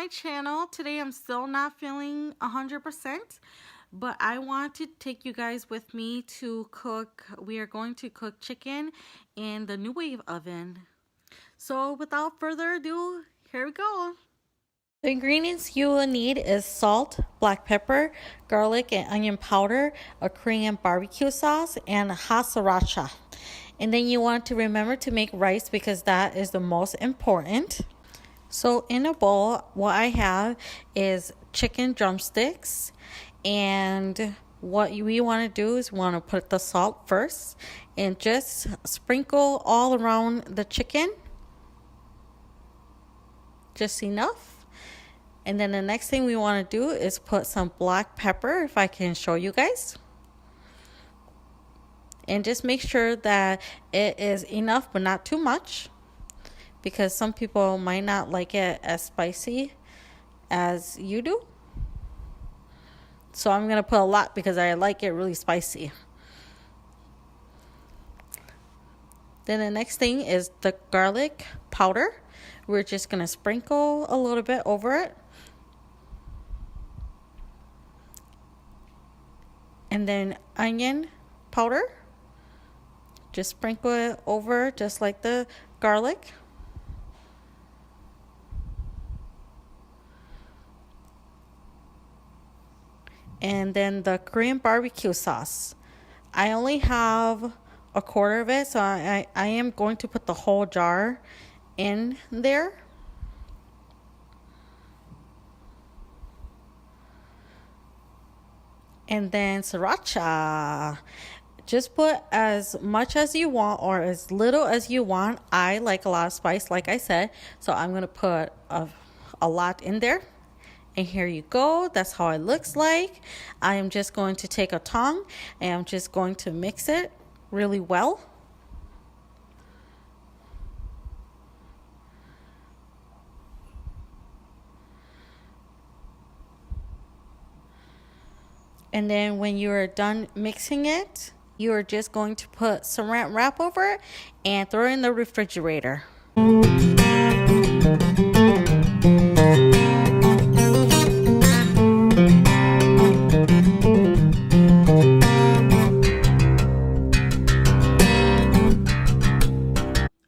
my channel. Today I'm still not feeling 100%, but I want to take you guys with me to cook. We are going to cook chicken in the Nuwave oven. So without further ado, here we go. The ingredients you will need is salt, black pepper, garlic and onion powder, a Korean barbecue sauce, and hot sriracha. And then you want to remember to make rice because that is the most important. So in a bowl, what I have is chicken drumsticks, and what we want to do is we want to put the salt first and just sprinkle all around the chicken, just enough. And then the next thing we want to do is put some black pepper, if I can show you guys. And just make sure that it is enough but not too much, because some people might not like it as spicy as you do. So I'm going to put a lot because I like it really spicy. Then the next thing is the garlic powder. We're just going to sprinkle a little bit over it. And then onion powder. Just sprinkle it over just like the garlic. And then the Korean barbecue sauce. I only have a quarter of it, so I am going to put the whole jar in there. And then sriracha. Just put as much as you want or as little as you want. I like a lot of spice, like I said, so I'm going to put a lot in there. And here you go. That's how it looks like. I am just going to take a tongue and I'm just going to mix it really well. And then when you are done mixing it, you are just going to put saran wrap over it and throw it in the refrigerator.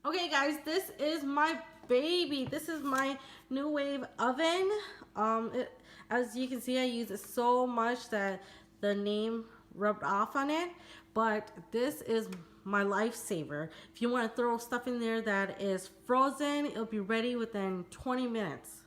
Okay guys, this is my baby. This is my Nuwave oven. As you can see, I use it so much that the name rubbed off on it, but this is my lifesaver. If you want to throw stuff in there that is frozen, it'll be ready within 20 minutes.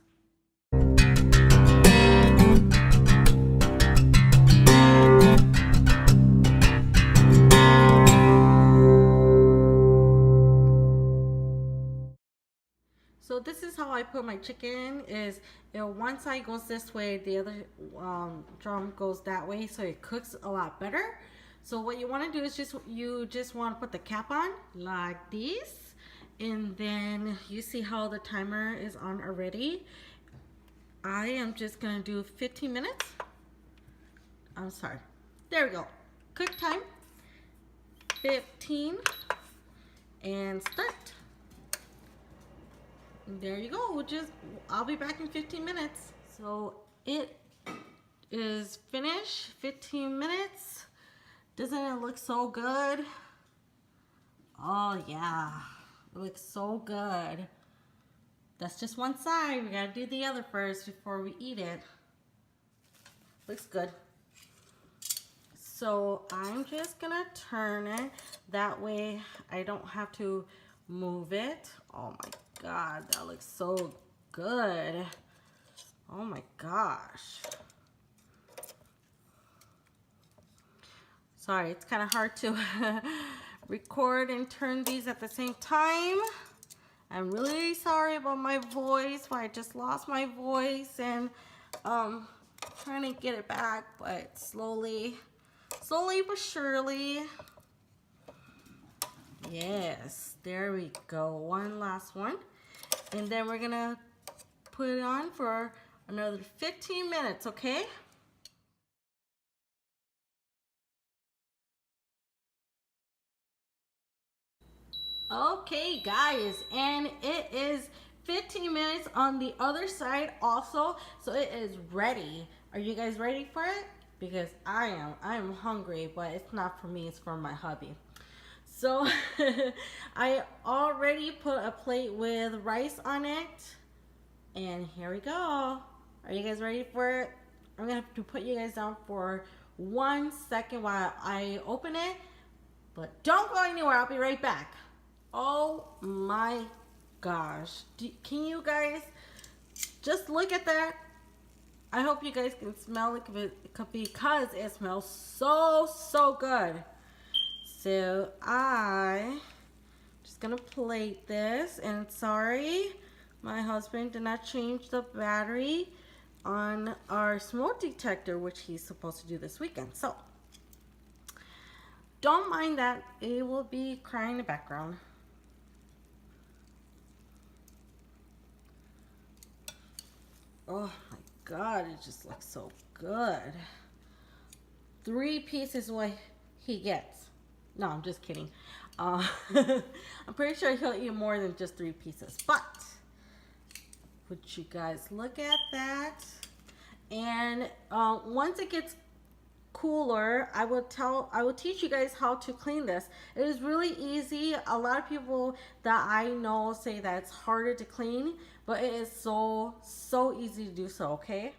So this is how I put my chicken. Is one side goes this way, the other drum goes that way, so it cooks a lot better. So what you want to do is you just want to put the cap on like this, and then you see how the timer is on already. I am just gonna do 15 minutes. I'm sorry. There we go. Cook time 15 and start. There you go. I'll be back in 15 minutes. So it is finished. 15 minutes. Doesn't it look so good? Oh yeah, it looks so good. That's just one side. We gotta do the other first before we eat it. Looks good. So I'm just gonna turn it. That way I don't have to move it. Oh my God, that looks so good. Oh my gosh. Sorry, it's kind of hard to record and turn these at the same time. I'm really sorry about my voice. I just lost my voice and trying to get it back, but slowly but surely. Yes, there we go. One last one. And then we're gonna put it on for another 15 minutes, okay? Okay guys, and it is 15 minutes on the other side also, so it is ready. Are you guys ready for it? Because I am. I am hungry, but it's not for me, it's for my hubby. So I already put a plate with rice on it. And here we go. Are you guys ready for it? I'm gonna have to put you guys down for 1 second while I open it. But don't go anywhere. I'll be right back. Oh my gosh. Can you guys just look at that? I hope you guys can smell it because it smells so good. So I'm just gonna plate this, and sorry, my husband did not change the battery on our smoke detector, which he's supposed to do this weekend. So don't mind that, it will be crying in the background. Oh my God, it just looks so good. 3 pieces what he gets. No, I'm just kidding. I'm pretty sure he'll eat more than just 3 pieces. But would you guys look at that? And once it gets cooler, I will teach you guys how to clean this. It is really easy. A lot of people that I know say that it's harder to clean, but it is so easy to do so, okay?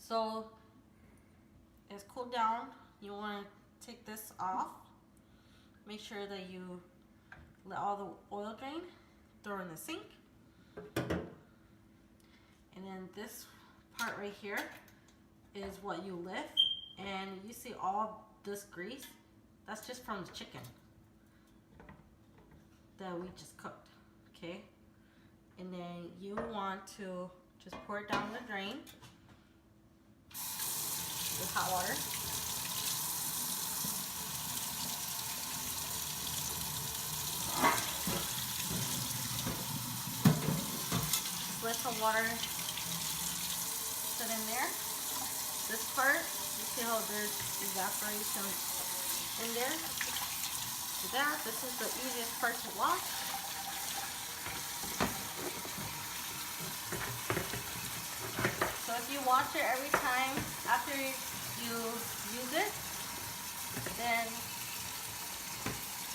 So it's cooled down. You want to take this off. Make sure that you let all the oil drain. Throw in the sink. And then this part right here is what you lift. And you see all this grease? That's just from the chicken that we just cooked. Okay? And then you want to just pour it down the drain with hot water. Just let some water sit in there. This part, you see how there's evaporation in there? Do that. This is the easiest part to wash. So if you wash it every time after you use it, then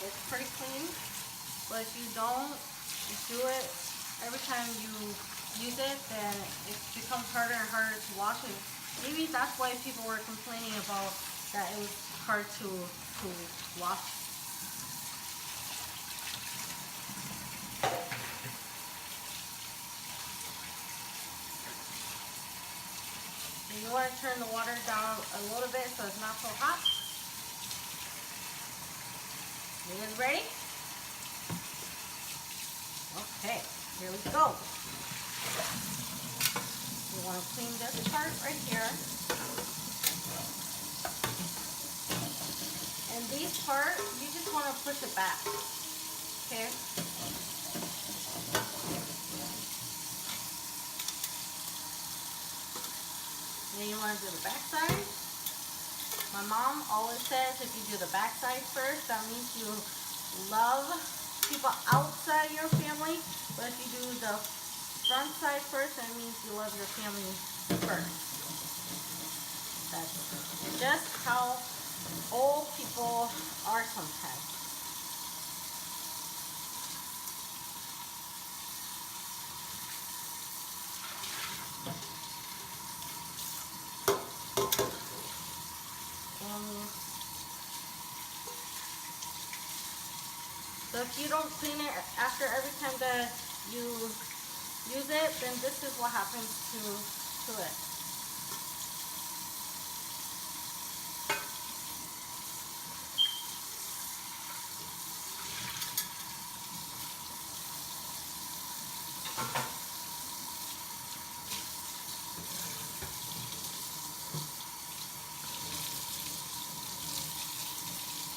it's pretty clean. But if you don't do it every time you use it, then it becomes harder and harder to wash. And maybe that's why people were complaining about that it was hard to wash. You want to turn the water down a little bit so it's not so hot. You guys ready? Okay, here we go. You want to clean this part right here. And these part, you just want to push it back. Okay? Then you want to do the back side. My mom always says if you do the back side first, that means you love people outside your family. But if you do the front side first, that means you love your family first. That's just how old people are sometimes. So if you don't clean it after every time that you use it, then this is what happens to it.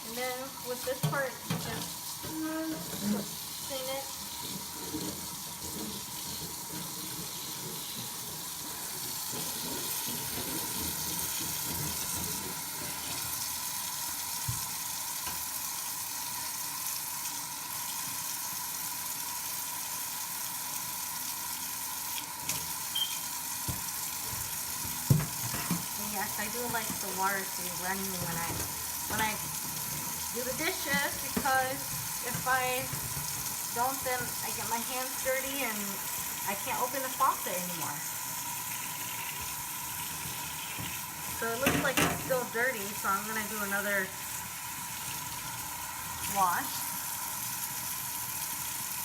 And then with this part, you just clean it. And yes, I do like the water to be running when I do the dishes, because if I don't, then I get my hands dirty and I can't open the faucet anymore. So it looks like it's still dirty, so I'm going to do another wash.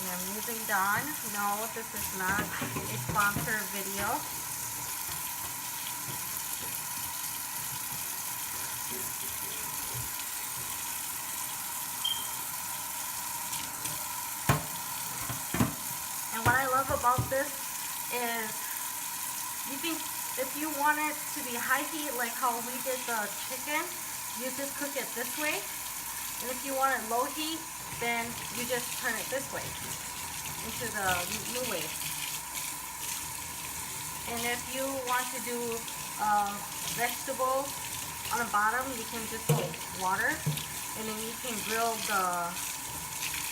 And I'm using Dawn. No, this is not a sponsored video. And what I love about this is you can, if you want it to be high heat like how we did the chicken, you just cook it this way. And if you want it low heat, then you just turn it this way into the Nuwave. And if you want to do vegetables on the bottom, you can just put water, and then you can grill the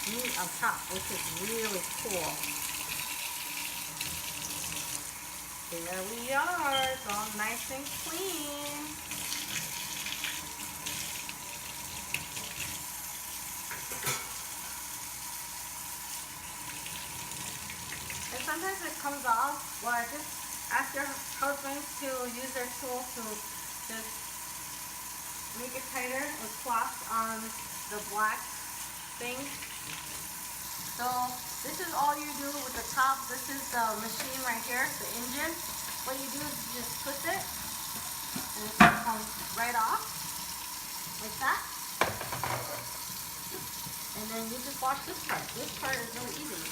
meat on top, which is really cool. There we are, it's all nice and clean. And sometimes it comes off, well, just ask your husbands to use their tool to just make it tighter and cloth on the black thing. So this is all you do with the top. This is the machine right here, the engine. What you do is you just twist it and it comes right off like that. And then you just wash this part. This part is really easy.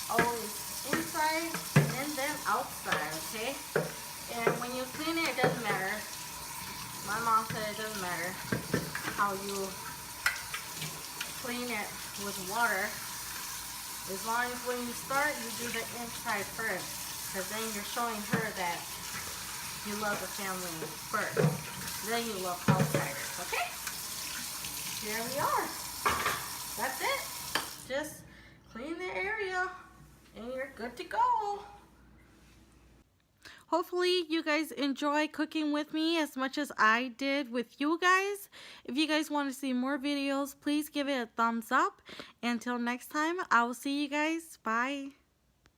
Always inside and then outside, okay? And when you clean it, it doesn't matter. My mom said it doesn't matter how you clean it with water. As long as when you start, you do the inside first, because then you're showing her that you love the family first. Then you love outsiders, okay? Here we are. That's it. Just clean the area and you're good to go. Hopefully you guys enjoy cooking with me as much as I did with you guys. If you guys want to see more videos, please give it a thumbs up. Until next time, I will see you guys. Bye.